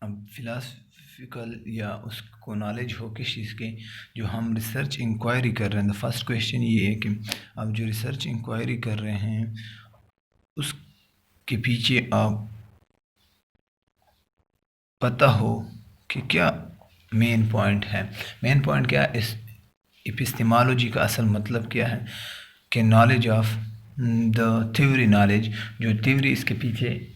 अब फिलासफिकल या उसको नॉलेज हो किस चीज़ के, जो हम रिसर्च इंक्वायरी कर रहे हैं। द फर्स्ट क्वेश्चन ये है कि आप जो रिसर्च इंक्वायरी कर रहे हैं उसके पीछे आप पता हो कि क्या मेन पॉइंट है। मेन पॉइंट क्या है, इस एपिस्टेमोलॉजी का असल मतलब क्या है कि knowledge of the theory, knowledge जो थ्योरी इसके पीछे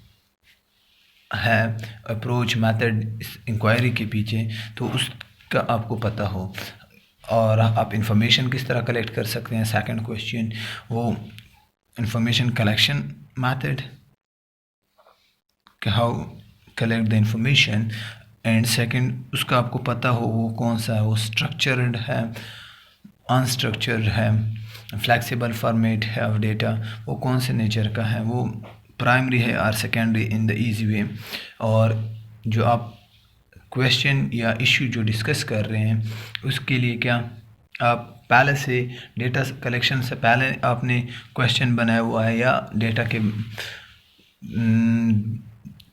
है, अप्रोच मेथड इस इंक्वायरी के पीछे, तो उसका आपको पता हो। और आप इंफॉर्मेशन किस तरह कलेक्ट कर सकते हैं। सेकंड क्वेश्चन वो इंफॉर्मेशन कलेक्शन मेथड, कि how collect the information. And second उसका आपको पता हो वो कौन सा है, वो स्ट्रक्चर्ड है, अनस्ट्रक्चर्ड है, फ्लेक्सिबल फॉर्मेट है ऑफ डेटा, वो कौन से नेचर का है, वो प्राइमरी है और secondary in the easy way. और जो आप क्वेश्चन या इशू जो डिस्कस कर रहे हैं उसके लिए क्या आप पहले से डेटा कलेक्शन से पहले आपने क्वेश्चन बनाया हुआ है, या डेटा के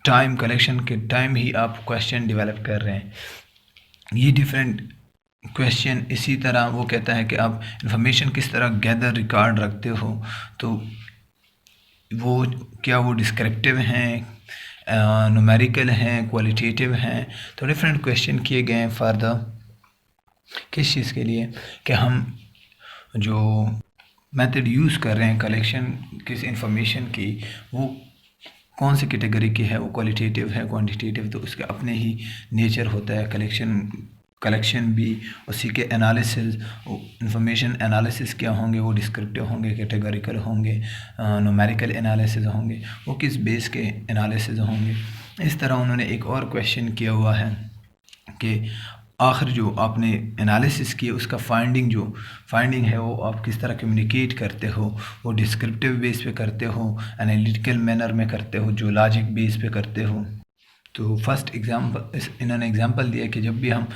टाइम कलेक्शन के टाइम ही आप क्वेश्चन डेवलप कर रहे हैं। ये डिफरेंट क्वेश्चन। इसी तरह वो कहता है कि आप इंफॉर्मेशन किस तरह गैदर रिकॉर्ड रखते हो, तो वो क्या वो डिस्क्रिप्टिव हैं, न्यूमेरिकल हैं, क्वालिटेटिव हैं। तो डिफरेंट क्वेश्चन किए गए हैं फॉर द किस चीज़ के लिए, कि हम जो मेथड यूज़ कर रहे हैं कलेक्शन किस इंफॉर्मेशन की, वो कौन सी कैटेगरी की है, वो क्वालिटेटिव है, क्वांटिटेटिव, तो उसके अपने ही नेचर होता है। कलेक्शन भी उसी के एनालिसिस, इंफॉर्मेशन एनालिसिस क्या होंगे, वो डिस्क्रिप्टिव होंगे, कैटेगरिकल होंगे, न्यूमेरिकल एनालिसिस होंगे, वो किस बेस के एनालिसिस होंगे। इस तरह उन्होंने एक और क्वेश्चन किया हुआ है कि आखिर जो आपने एनालिसिस किया उसका फाइंडिंग है वो आप किस तरह कम्युनिकेट करते हो, वो डिस्क्रिप्टिव बेस पे करते हो, एनालिटिकल मैनर में करते हो, जो लॉजिक बेस पे करते हो। तो फर्स्ट एग्जाम्पल इन्होंने एग्जांपल दिया कि जब भी हम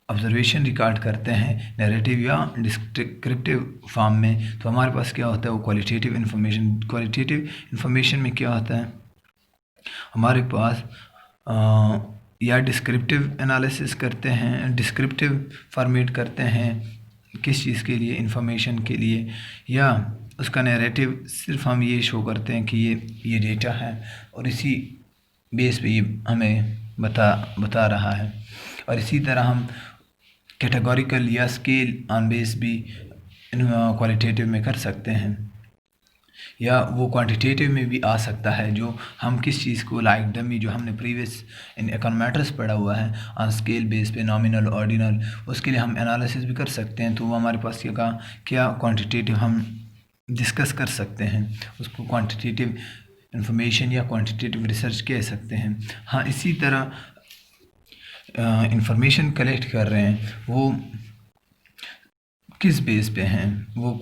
ऑब्जर्वेशन रिकॉर्ड करते हैं नैरेटिव या डिस्क्रिप्टिव फॉर्म में, तो हमारे पास क्या होता है, वो क्वालिटेटिव इन्फॉर्मेशन में क्या होता है, हमारे पास या डिस्क्रिप्टिव एनालिसिस करते हैं, डिस्क्रिप्टिव फॉर्मेट करते हैं किस चीज़ के लिए, इंफॉर्मेशन के लिए, या उसका नैरेटिव सिर्फ हम ये शो करते हैं कि ये डेटा है और इसी बेस पे ये हमें बता रहा है। और इसी तरह हम कैटेगोरिकल या स्केल ऑन बेस भी क्वालिटेटिव में कर सकते हैं, या वो क्वांटिटेटिव में भी आ सकता है, जो हम किस चीज़ को लाइक डमी जो हमने प्रीवियस इन इकोनॉमेट्रिक्स पढ़ा हुआ है ऑन स्केल बेस पे, नॉमिनल ऑर्डिनल, उसके लिए हम एनालिसिस भी कर सकते हैं। तो वो हमारे पास क्या क्वांटिटेटिव हम डिस्कस कर सकते हैं, उसको क्वांटिटेटिव इंफॉर्मेशन या क्वांटिटेटिव रिसर्च कह सकते हैं। हाँ, इसी तरह इंफॉर्मेशन कलेक्ट कर रहे हैं वो किस बेस पे हैं, वो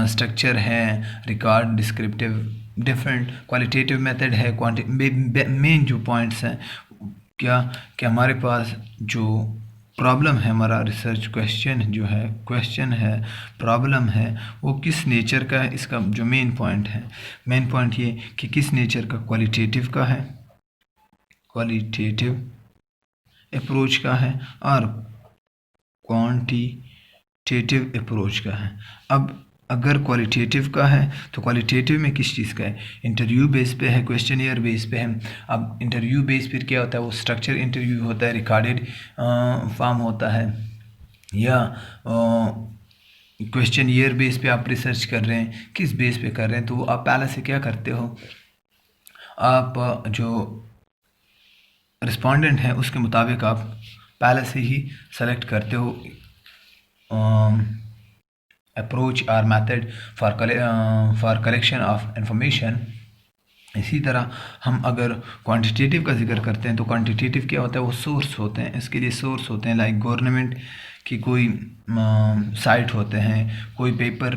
स्ट्रक्चर है, record, descriptive, different qualitative method है, मेन जो पॉइंट्स हैं क्या कि हमारे पास जो प्रॉब्लम है, हमारा रिसर्च क्वेश्चन है प्रॉब्लम है, वो किस नेचर का है। इसका जो मेन पॉइंट ये कि किस नेचर का, क्वालिटेटिव अप्रोच का है और क्वांटिटेटिव अप्रोच का है। अब अगर क्वालिटेटिव का है तो क्वालिटेटिव में किस चीज़ का है, इंटरव्यू बेस पे है, क्वेश्चनियर बेस पे है। अब इंटरव्यू बेस पर क्या होता है, वो स्ट्रक्चर इंटरव्यू होता है, रिकॉर्डेड फॉर्म होता है, या क्वेश्चनियर बेस पे आप रिसर्च कर रहे हैं, किस बेस पे कर रहे हैं, तो आप पहले से क्या करते हो, आप जो रिस्पोंडेंट है उसके मुताबिक आप पहले से ही सेलेक्ट करते हो अप्रोच और method for collection of information. इसी तरह हम अगर क्वांटिटेटिव का जिक्र करते हैं तो क्वांटिटेटिव क्या होता है, वो सोर्स होते हैं, इसके लिए सोर्स होते हैं, लाइक गवर्नमेंट की कोई साइट होते हैं, कोई पेपर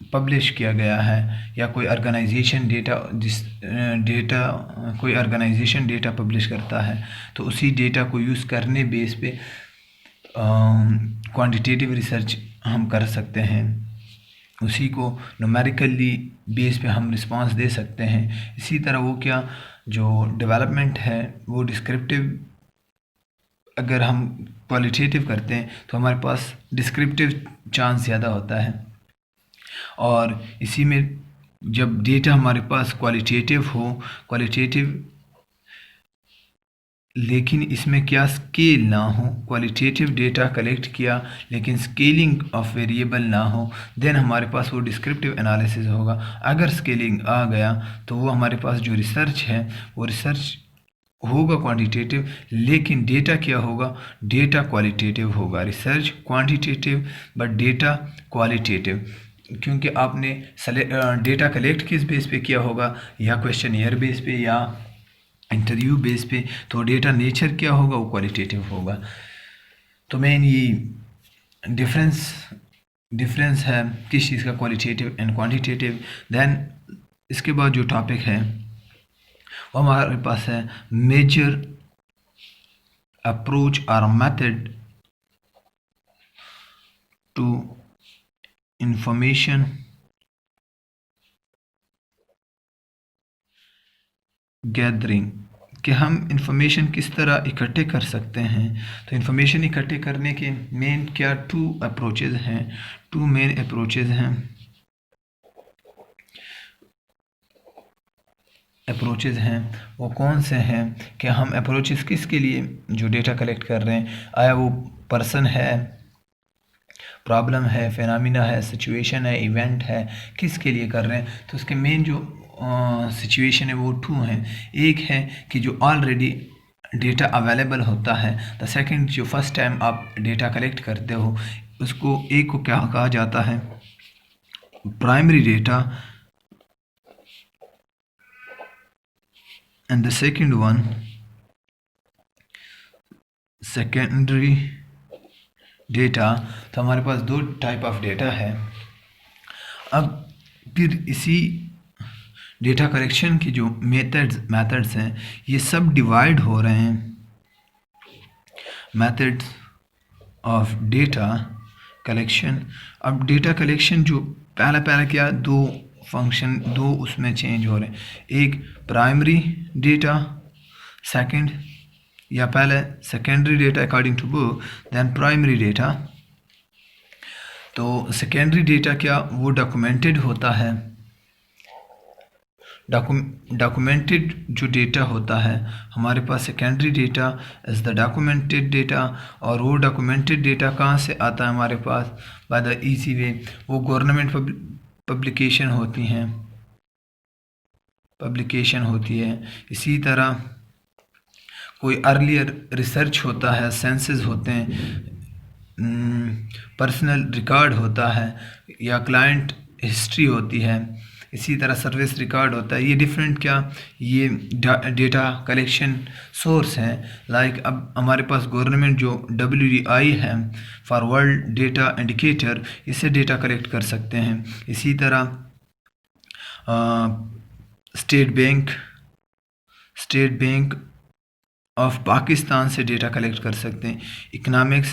पब्लिश किया गया है, या कोई ऑर्गेनाइजेशन कोई ऑर्गेनाइजेशन डेटा पब्लिश करता है, तो उसी डेटा को यूज़ करने बेस पे क्वांटिटेटिव रिसर्च हम कर सकते हैं, उसी को न्यूमेरिकली बेस पे हम रिस्पांस दे सकते हैं। इसी तरह वो जो डेवलपमेंट है वो डिस्क्रिप्टिव अगर हम क्वालिटेटिव करते हैं तो हमारे पास डिस्क्रिप्टिव चांस ज़्यादा होता है। और इसी में जब डेटा हमारे पास क्वालिटेटिव लेकिन इसमें क्या स्केल ना हो, क्वालिटेटिव डेटा कलेक्ट किया लेकिन स्केलिंग ऑफ वेरिएबल ना हो, देन हमारे पास वो डिस्क्रिप्टिव एनालिसिस होगा। अगर स्केलिंग आ गया तो वो हमारे पास जो रिसर्च है वो रिसर्च होगा क्वांटिटेटिव, लेकिन डेटा क्या होगा, डेटा क्वालिटेटिव होगा। Research quantitative but data qualitative, क्योंकि आपने डेटा कलेक्ट किस बेस पे किया होगा, या क्वेश्चनियर बेस पे या इंटरव्यू बेस पे, तो डेटा नेचर क्या होगा, वो क्वालिटेटिव होगा। तो मेन ये डिफरेंस है किस चीज़ का, क्वालिटेटिव एंड क्वांटिटेटिव। देन इसके बाद जो टॉपिक है वो हमारे पास है मेजर अप्रोच और मेथड टू इंफॉर्मेशन गैदरिंग, कि हम इंफॉर्मेशन किस तरह इकट्ठे कर सकते हैं। तो इंफॉर्मेशन इकट्ठे करने के मेन क्या टू मेन अप्रोचेज़ हैं। वो कौन से हैं कि हम अप्रोचेज़ किसके लिए जो डेटा कलेक्ट कर रहे हैं, आया वो पर्सन है, प्रॉब्लम है, फिनोमिना है, सिचुएशन है, इवेंट है, किसके लिए कर रहे हैं। तो उसके मेन जो सिचुएशन है वो टू हैं। एक है कि जो ऑलरेडी डेटा अवेलेबल होता है, द सेकंड जो फर्स्ट टाइम आप डेटा कलेक्ट करते हो उसको, एक को क्या कहा जाता है, primary data, and the second one secondary data. तो हमारे पास दो टाइप ऑफ डेटा है। अब फिर इसी डेटा कलेक्शन की जो मेथड्स हैं ये सब डिवाइड हो रहे हैं। Methods of data collection. अब डेटा कलेक्शन जो पहला क्या, दो उसमें चेंज हो रहे हैं, एक प्राइमरी डेटा, सेकंड या पहले secondary data according to book, then primary data. तो सेकेंडरी डेटा क्या, वो डॉक्यूमेंटेड होता है। डॉक्यूमेंटेड जो डेटा होता है हमारे पास, secondary data is the documented data. और वो डॉक्यूमेंटेड डेटा कहाँ से आता है हमारे पास, बाय द ईजी वे, वो गवर्नमेंट पब्लिकेशन होती है। इसी तरह कोई अर्लियर रिसर्च होता है, सेंसस होते हैं, पर्सनल रिकॉर्ड होता है, या क्लाइंट हिस्ट्री होती है, इसी तरह सर्विस रिकॉर्ड होता है। ये डिफरेंट क्या, ये डेटा कलेक्शन सोर्स हैं। लाइक अब हमारे पास गवर्नमेंट जो WDI है, फॉर वर्ल्ड डेटा इंडिकेटर, इससे डेटा कलेक्ट कर सकते हैं। इसी तरह स्टेट बैंक ऑफ पाकिस्तान से डेटा कलेक्ट कर सकते हैं। Economic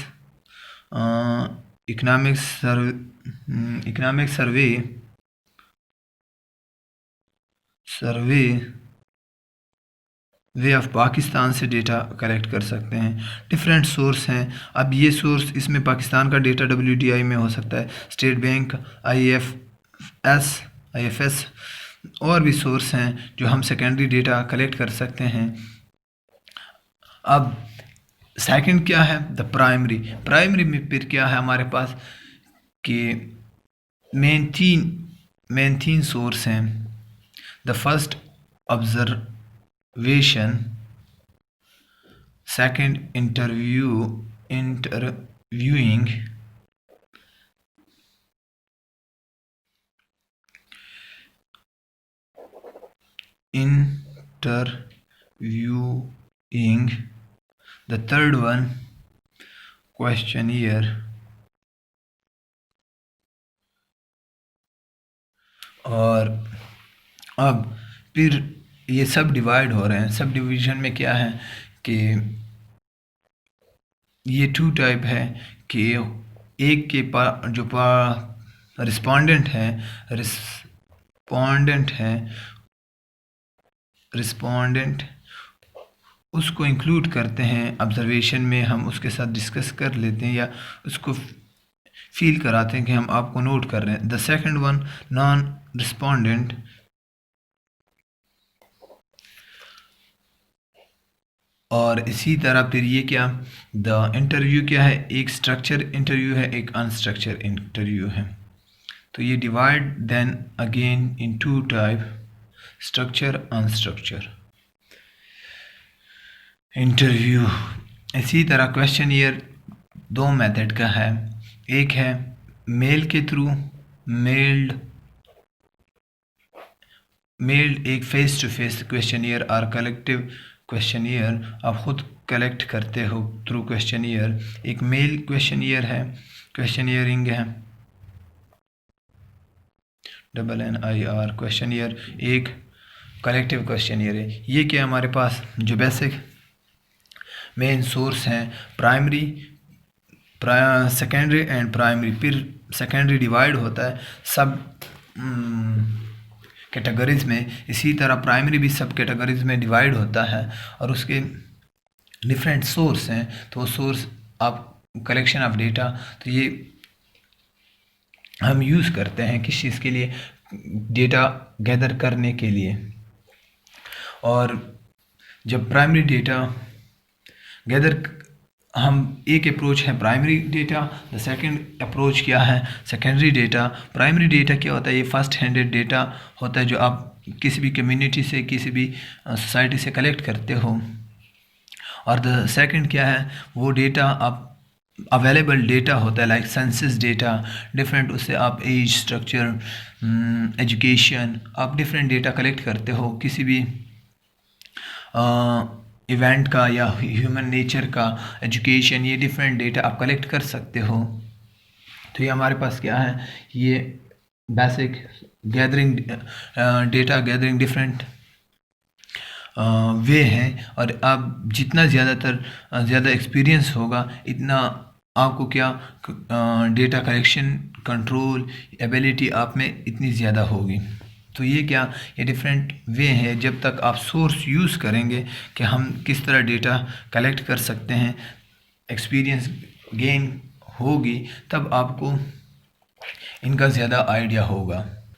survey way of Pakistan से डेटा कलेक्ट कर सकते हैं। डिफरेंट सोर्स हैं। अब ये सोर्स, इसमें पाकिस्तान का डेटा WDI में हो सकता है, स्टेट बैंक, IFS और भी सोर्स हैं जो हम सेकेंडरी डेटा कलेक्ट कर सकते हैं। अब सेकंड क्या है, द प्राइमरी में फिर क्या है हमारे पास कि मेन तीन सोर्स हैं। The first observation, second interviewing, the third one questionnaire। और अब फिर ये सब डिवाइड हो रहे हैं। सब डिवीजन में क्या है कि ये टू टाइप है कि एक के जो रिस्पोंडेंट है उसको इंक्लूड करते हैं ऑब्जर्वेशन में, हम उसके साथ डिस्कस कर लेते हैं या उसको फील कराते हैं कि हम आपको नोट कर रहे हैं। The second one non respondent, और इसी तरह फिर ये क्या, द इंटरव्यू क्या है, एक स्ट्रक्चर इंटरव्यू है, एक अनस्ट्रक्चर इंटरव्यू है। तो ये divide then again in two type, structure unstructure interview. इसी तरह क्वेश्चनियर दो मेथड का है, एक है मेल के थ्रू, मेल्ड एक फेस टू फेस क्वेश्चनियर और कलेक्टिव क्वेश्चनियर आप खुद कलेक्ट करते हो थ्रू क्वेश्चनियर। एक मेल क्वेश्चनियर है, क्वेश्चनियरिंग है, NNIR क्वेश्चनियर। एक कलेक्टिव क्वेश्चनियर है। ये क्या हमारे पास जो बेसिक मेन सोर्स हैं, प्राइमरी, सेकेंडरी एंड प्राइमरी, फिर सेकेंडरी डिवाइड होता है सब कैटेगरीज में, इसी तरह प्राइमरी भी सब कैटेगरीज में डिवाइड होता है और उसके डिफरेंट सोर्स हैं। तो वो सोर्स आप कलेक्शन ऑफ डेटा, तो ये हम यूज़ करते हैं किस चीज़ के लिए, डेटा गैदर करने के लिए। और जब प्राइमरी डेटा गैदर, हम एक अप्रोच है primary data, the second approach क्या है सेकेंडरी डेटा। प्राइमरी डेटा क्या होता है, ये फर्स्ट हैंडेड डेटा होता है जो आप किसी भी कम्युनिटी से, किसी भी सोसाइटी से कलेक्ट करते हो। और द सेकंड क्या है, वो डेटा आप अवेलेबल डेटा होता है, लाइक सेंसस डेटा, डिफरेंट, उससे आप एज, स्ट्रक्चर, एजुकेशन, आप डिफरेंट डेटा कलेक्ट करते हो किसी भी इवेंट का या ह्यूमन नेचर का, एजुकेशन, ये डिफरेंट डेटा आप कलेक्ट कर सकते हो। तो ये हमारे पास क्या है, ये basic gathering, data gathering different way हैं। और आप जितना ज़्यादा एक्सपीरियंस होगा, इतना आपको क्या डेटा कलेक्शन कंट्रोल एबिलिटी आप में इतनी ज़्यादा होगी। तो ये क्या, ये डिफरेंट वे हैं जब तक आप सोर्स यूज़ करेंगे कि हम किस तरह डेटा कलेक्ट कर सकते हैं, एक्सपीरियंस गेन होगी, तब आपको इनका ज़्यादा आइडिया होगा।